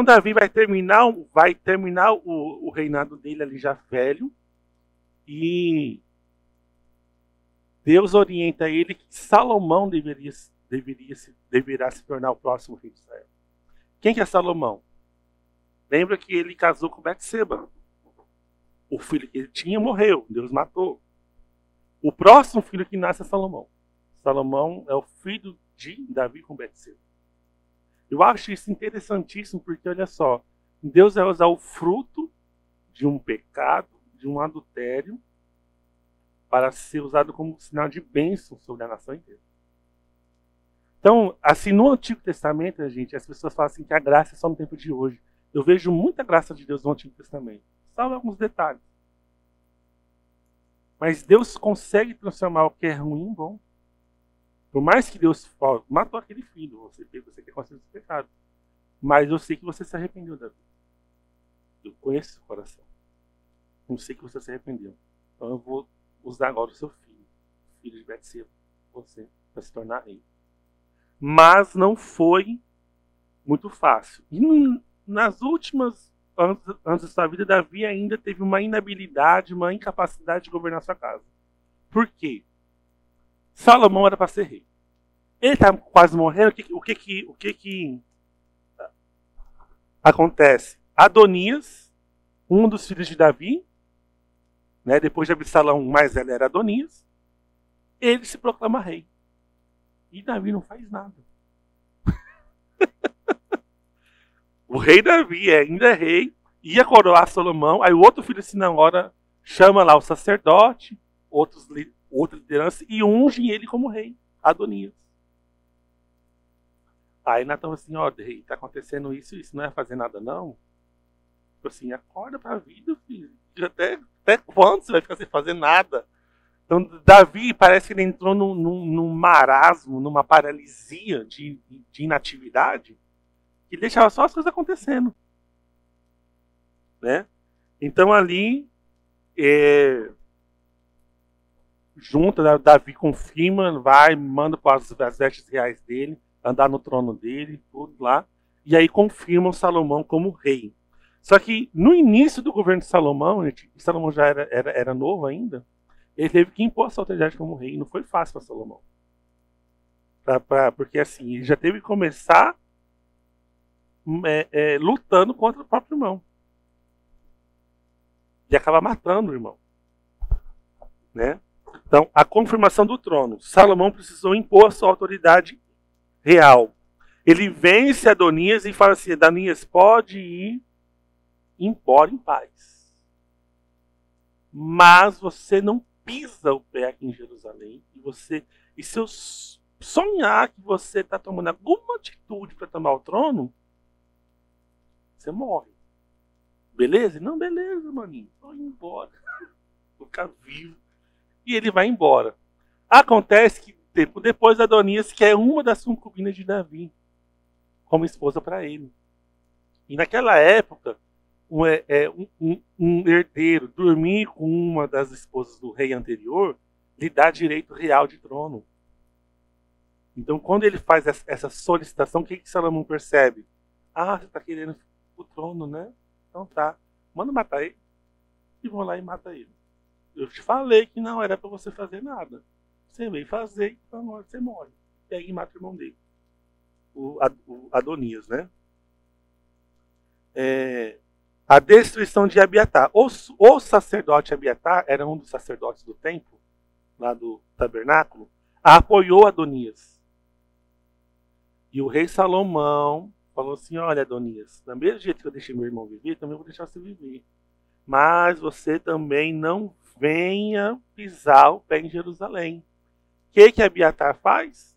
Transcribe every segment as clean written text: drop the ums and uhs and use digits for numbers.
Então Davi vai terminar o reinado dele ali já velho. E Deus orienta ele que Salomão deverá se tornar o próximo rei de Israel. Quem que é Salomão? Lembra que ele casou com Betseba. O filho que ele tinha morreu, Deus matou. O próximo filho que nasce é Salomão. Salomão é o filho de Davi com Betseba. Eu acho isso interessantíssimo porque, olha só, Deus vai usar o fruto de um pecado, de um adultério, para ser usado como sinal de bênção sobre a nação inteira. Então, assim, no Antigo Testamento, gente, as pessoas falam assim que a graça é só no tempo de hoje. Eu vejo muita graça de Deus no Antigo Testamento. Salvo alguns detalhes. Mas Deus consegue transformar o que é ruim em bom. Por mais que Deus matou aquele filho, você quer consciência do pecado. Mas eu sei que você se arrependeu, Davi. Eu conheço o coração. Eu sei que você se arrependeu. Então eu vou usar agora o seu filho, filho de Betseba, você, para se tornar rei. Mas não foi muito fácil. E nas últimas anos da sua vida, Davi ainda teve uma inabilidade, uma incapacidade de governar sua casa. Por quê? Salomão era para ser rei. Ele estava quase morrendo. O que acontece? Adonias, um dos filhos de Davi, né, depois de Absalão, o mais velho era Adonias, ele se proclama rei. E Davi não faz nada. O rei Davi ainda é rei, ia coroar Salomão, aí o outro filho assim, na hora, chama lá o sacerdote, outra liderança, e unge ele como rei, Adonias. Aí Natan falou assim, ó, rei, tá acontecendo isso não é fazer nada não? Tipo assim, acorda pra vida, filho. Até quando você vai ficar sem fazer nada? Então, Davi parece que ele entrou num marasmo, numa paralisia de inatividade, que deixava só as coisas acontecendo. Né? Então, ali, junta, Davi confirma, manda para as vestes reais dele, andar no trono dele, tudo lá, e aí confirmam Salomão como rei. Só que no início do governo de Salomão, Salomão já era novo ainda, ele teve que impor a sua autoridade como rei. Não foi fácil para Salomão. Porque assim, ele já teve que começar lutando contra o próprio irmão. E acaba matando o irmão. Né? Então, a confirmação do trono. Salomão precisou impor a sua autoridade real. Ele vence Adonias e fala assim, Adonias pode ir embora em paz. Mas você não pisa o pé aqui em Jerusalém. E se eu sonhar que você está tomando alguma atitude para tomar o trono, você morre. Beleza? Não, beleza, maninho. Vou embora. Vou ficar vivo. E ele vai embora. Acontece que tempo depois Adonias quer uma das concubinas de Davi como esposa para ele. E naquela época, um herdeiro dormir com uma das esposas do rei anterior lhe dá direito real de trono. Então, quando ele faz essa solicitação, o que Salomão percebe? Ah, você está querendo o trono, né? Então tá, manda matar ele. E vão lá e mata ele. Eu te falei que não era para você fazer nada. Você veio fazer, então agora você morre. E aí mata o irmão dele. O Adonias, né? A destruição de Abiatar. O sacerdote Abiatar era um dos sacerdotes do templo, lá do tabernáculo, apoiou Adonias. E o rei Salomão falou assim, olha Adonias, do mesmo jeito que eu deixei meu irmão viver, também vou deixar você viver. Mas você também não venha pisar o pé em Jerusalém. O que Abiatar faz?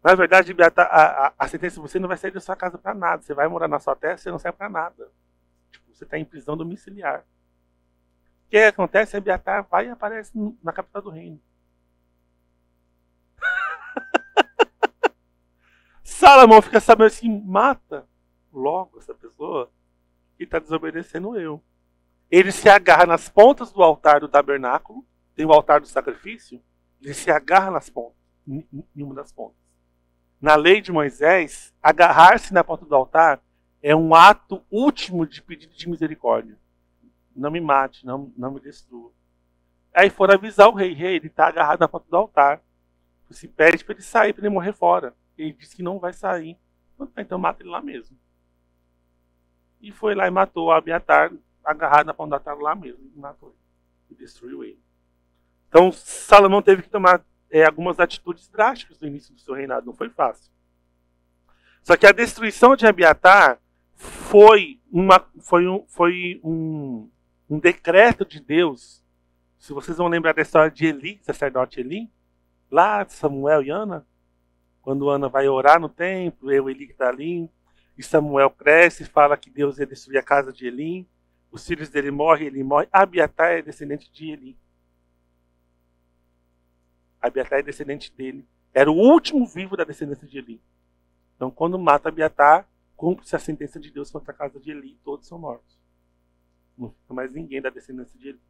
Na verdade, Abiatar, a sentença, você não vai sair da sua casa para nada. Você vai morar na sua terra, você não sai para nada. Tipo, você está em prisão domiciliar. O que acontece? Abiatar vai e aparece na capital do reino. Salomão fica sabendo assim, mata logo essa pessoa que está desobedecendo eu. Ele se agarra nas pontas do altar do tabernáculo, tem o altar do sacrifício, ele se agarra nas pontas, em uma das pontas. Na lei de Moisés, agarrar-se na ponta do altar é um ato último de pedido de misericórdia. Não me mate, não me destrua. Aí foram avisar o rei. Rei, ele está agarrado na porta do altar. Se pede para ele sair, para ele morrer fora. Ele disse que não vai sair. Então mata ele lá mesmo. E foi lá e matou Abiatar, agarrado na porta do altar lá mesmo. E matou ele. E destruiu ele. Então Salomão teve que tomar algumas atitudes drásticas no início do seu reinado. Não foi fácil. Só que a destruição de Abiatar foi um decreto de Deus. Se vocês vão lembrar da história de Eli, sacerdote Eli, lá de Samuel e Ana, quando Ana vai orar no templo, Eli que está ali, e Samuel cresce e fala que Deus ia destruir a casa de Eli, os filhos dele morrem, ele morre. Abiatar é descendente de Eli. Abiatar é descendente dele. Era o último vivo da descendência de Eli. Então, quando mata Abiatar, cumpre-se a sentença de Deus contra a casa de Eli, todos são mortos. Não fica mais ninguém da descendência de Eli.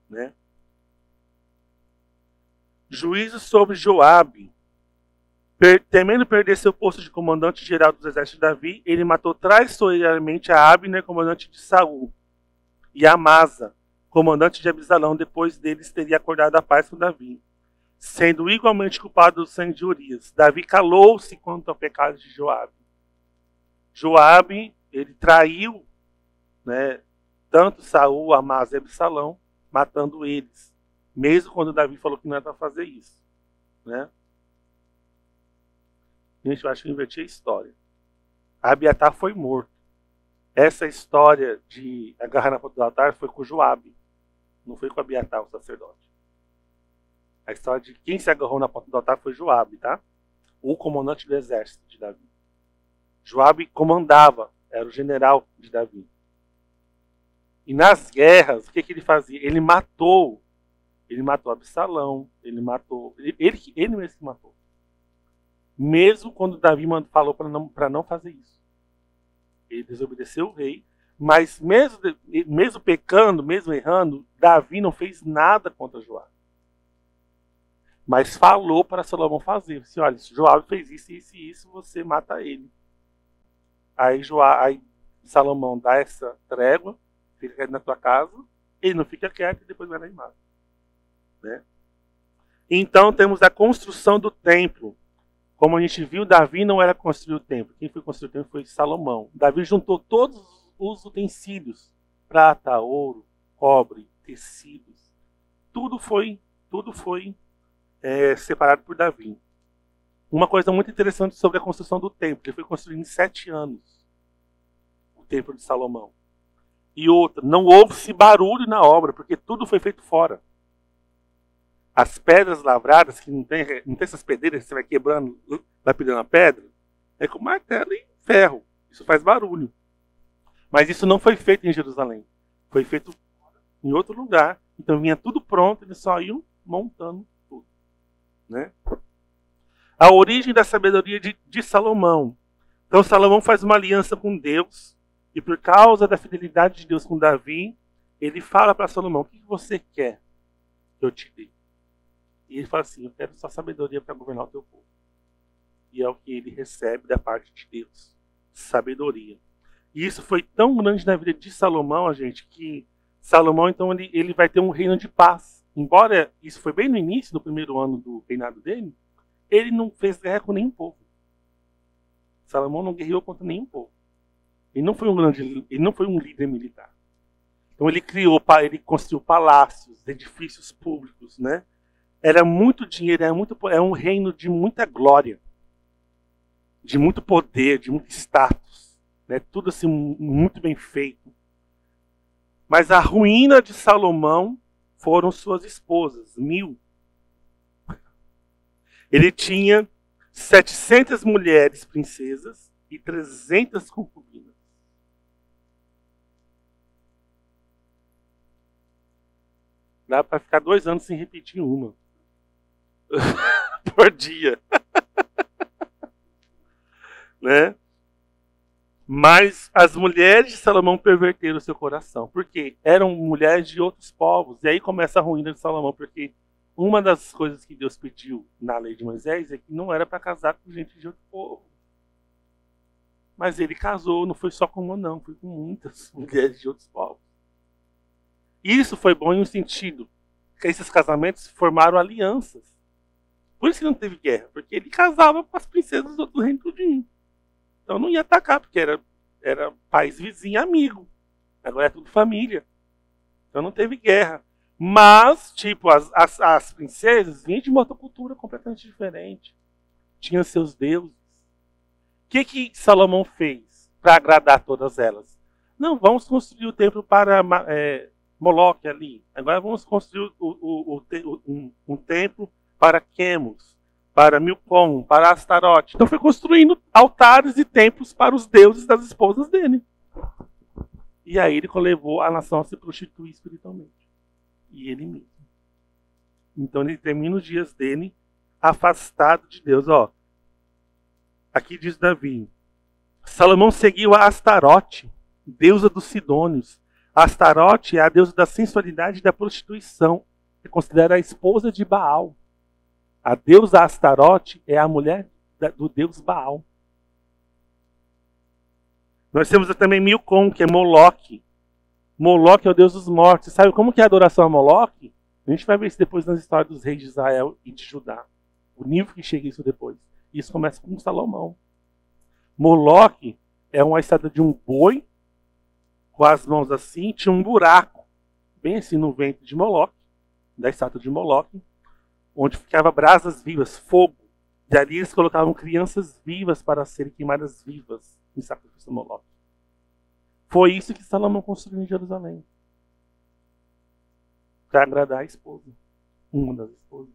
Né? Juízo sobre Joabe. Temendo perder seu posto de comandante-geral dos exércitos de Davi, ele matou traiçoeiramente a Abner, comandante de Saul, e a Amasa, comandante de Absalão. Depois deles teria acordado a paz com Davi, sendo igualmente culpado do sangue de Urias. Davi calou-se quanto ao pecado de Joabe. Joabe, ele traiu, né, tanto Saul, Amasa e Absalão, matando eles, mesmo quando Davi falou que não era para fazer isso, né? Gente, eu acho que eu inverti a história. Abiatar foi morto. Essa história de agarrar na porta do altar foi com Joabe, não foi com Abiatar, o sacerdote. A história de quem se agarrou na porta do altar foi Joabe, tá? O comandante do exército de Davi. Joabe comandava, era o general de Davi. E nas guerras, o que ele fazia? Ele matou Absalão, ele mesmo que matou. Mesmo quando Davi falou para não fazer isso. Ele desobedeceu o rei, mas mesmo pecando, mesmo errando, Davi não fez nada contra Joabe. Mas falou para Salomão fazer. Disse, olha, se Joabe fez isso, isso e isso, você mata ele. Aí Salomão dá essa trégua, fica quieto na tua casa, ele não fica quieto e depois vai lá e mata. Né? Então temos a construção do templo. Como a gente viu, Davi não era construir o templo. Quem foi construir o templo foi Salomão. Davi juntou todos os utensílios, prata, ouro, cobre, tecidos. Tudo foi separado por Davi. Uma coisa muito interessante sobre a construção do templo. Ele foi construído em 7 anos. O templo de Salomão. E outra, não houve-se barulho na obra, porque tudo foi feito fora. As pedras lavradas, que não tem essas pedreiras que você vai quebrando, lapidando a pedra, é com martelo e ferro. Isso faz barulho. Mas isso não foi feito em Jerusalém. Foi feito em outro lugar. Então vinha tudo pronto, eles só iam montando tudo. Né? A origem da sabedoria de Salomão. Então Salomão faz uma aliança com Deus, e por causa da fidelidade de Deus com Davi, ele fala para Salomão, o que você quer que eu te dê? E ele fala assim, eu quero só sabedoria para governar o teu povo. E é o que ele recebe da parte de Deus. Sabedoria. E isso foi tão grande na vida de Salomão, gente, que Salomão, então, ele vai ter um reino de paz. Embora isso foi bem no início, no primeiro ano do reinado dele, ele não fez guerra com nenhum povo. Salomão não guerreou contra nenhum povo. Ele não foi um líder militar. Então ele construiu palácios, edifícios públicos, né? Era muito dinheiro, é um reino de muita glória, de muito poder, de muito status, né? Tudo assim muito bem feito. Mas a ruína de Salomão foram suas esposas, 1000. Ele tinha 700 mulheres princesas e 300 concubinas. Dá para ficar 2 anos sem repetir uma. Por dia. Né? Mas as mulheres de Salomão perverteram o seu coração. Porque eram mulheres de outros povos. E aí começa a ruína de Salomão. Porque uma das coisas que Deus pediu na lei de Moisés é que não era para casar com gente de outro povo. Mas ele casou, não foi só com uma, não, foi com muitas mulheres de outros povos. Isso foi bom em um sentido, que esses casamentos formaram alianças. Por isso que não teve guerra, porque ele casava com as princesas do reino tudinho. Então não ia atacar, porque era país vizinho, amigo. Agora é tudo família. Então não teve guerra. Mas, tipo, as princesas vinham de uma outra cultura completamente diferente. Tinham seus deuses. O que Salomão fez para agradar todas elas? Não, vamos construir o templo para Moloque ali. Agora vamos construir um templo para Quemos, para Milcom, para Astarote. Então foi construindo altares e templos para os deuses das esposas dele. E aí ele levou a nação a se prostituir espiritualmente. E ele mesmo. Então ele termina os dias dele afastado de Deus. Ó, aqui diz Davi: Salomão seguiu a Astarote, deusa dos Sidônios. Astarote é a deusa da sensualidade e da prostituição. É considerada a esposa de Baal. A deusa Astarote é a mulher do deus Baal. Nós temos também Milcom, que é Moloque. Moloque é o deus dos mortos. Sabe como que é a adoração a Moloque? A gente vai ver isso depois nas histórias dos reis de Israel e de Judá. O nível que chega isso depois. Isso começa com Salomão. Moloque é uma estátua de um boi, com as mãos assim, tinha um buraco, bem assim no ventre de Moloque, da estátua de Moloque, onde ficava brasas vivas, fogo. E ali eles colocavam crianças vivas para serem queimadas vivas em sacrifício a Moloque. Foi isso que Salomão construiu em Jerusalém. Para agradar a esposa. Uma das esposas.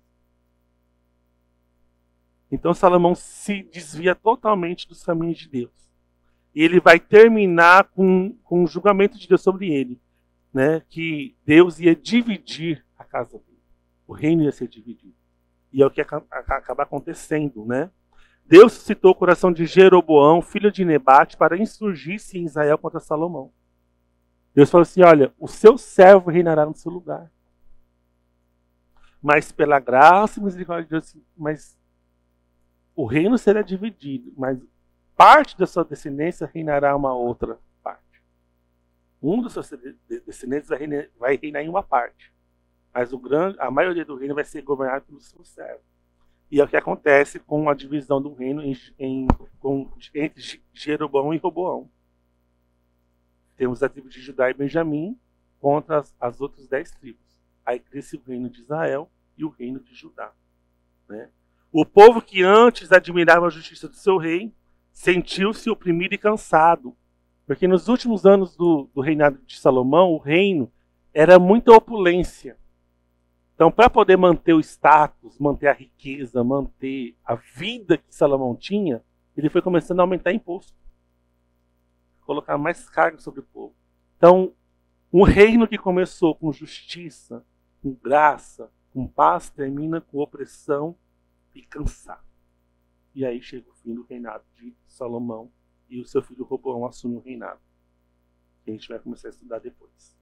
Então Salomão se desvia totalmente dos caminhos de Deus. E ele vai terminar com o julgamento de Deus sobre ele. Né? Que Deus ia dividir a casa dele. O reino ia ser dividido. E é o que acaba acontecendo. Né? Deus suscitou o coração de Jeroboão, filho de Nebate, para insurgir-se em Israel contra Salomão. Deus falou assim: olha, o seu servo reinará no seu lugar. Mas pela graça e misericórdia de Deus, mas o reino será dividido, mas parte da sua descendência reinará uma outra parte. Um dos seus descendentes vai reinar em uma parte, mas a maioria do reino vai ser governado pelo seu servo. E é o que acontece com a divisão do reino entre Jeroboão e Roboão. Temos a tribo de Judá e Benjamim contra as outras 10 tribos. Aí cresce o reino de Israel e o reino de Judá. Né? O povo que antes admirava a justiça do seu rei sentiu-se oprimido e cansado. Porque nos últimos anos do reinado de Salomão, o reino era muita opulência. Então, para poder manter o status, manter a riqueza, manter a vida que Salomão tinha, ele foi começando a aumentar imposto. Colocar mais carga sobre o povo. Então, um reino que começou com justiça, com graça, com paz, termina com opressão e cansado. E aí chega o fim do reinado de Salomão e o seu filho Roboão assume o reinado. Que a gente vai começar a estudar depois.